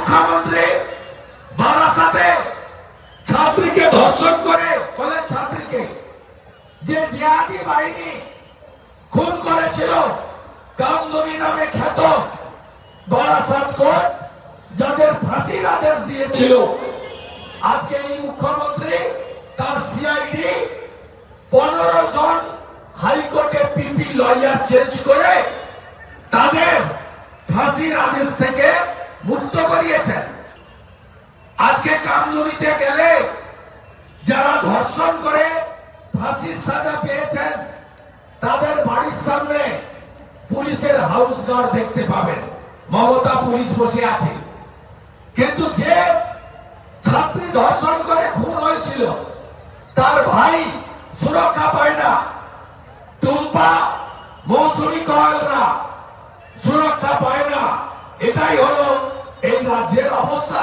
মুখ্যমন্ত্রী বারাসাতে ছাত্রীকে ধর্ষণ করে কলেজ ছাত্রীকে যে জিহাদি বাহিনী খুন করেছিল কামদুনি নামে খ্যাত বারাসাত কোর্ট যাদের ফাঁসির আদেশ দিয়েছিল, আজকে এই মুখ্যমন্ত্রী তার সিআইডি 15 জন হাইকোর্টে পিপি লয়ার চেঞ্জ করে তাদের ফাঁসির আদেশ থেকে মুক্ত করিয়েছেন। আজকে কামদুনিতে গেলে যারা ধর্ষণ করে ফাঁসির সাজা পেয়েছেন তাদের বাড়ির সামনে পুলিশের হাউস গার্ড দেখতে পাবেন, মমতা পুলিশ বসে আছে। কিন্তু যে ছাত্রী ধর্ষণ করে খুন হয়েছিল তার ভাই সুরক্ষা পায় না, টুম্পা মৌসুমী কয়েলরা সুরক্ষা পায় না। এটাই হলো এই রাজ্যের অবস্থা।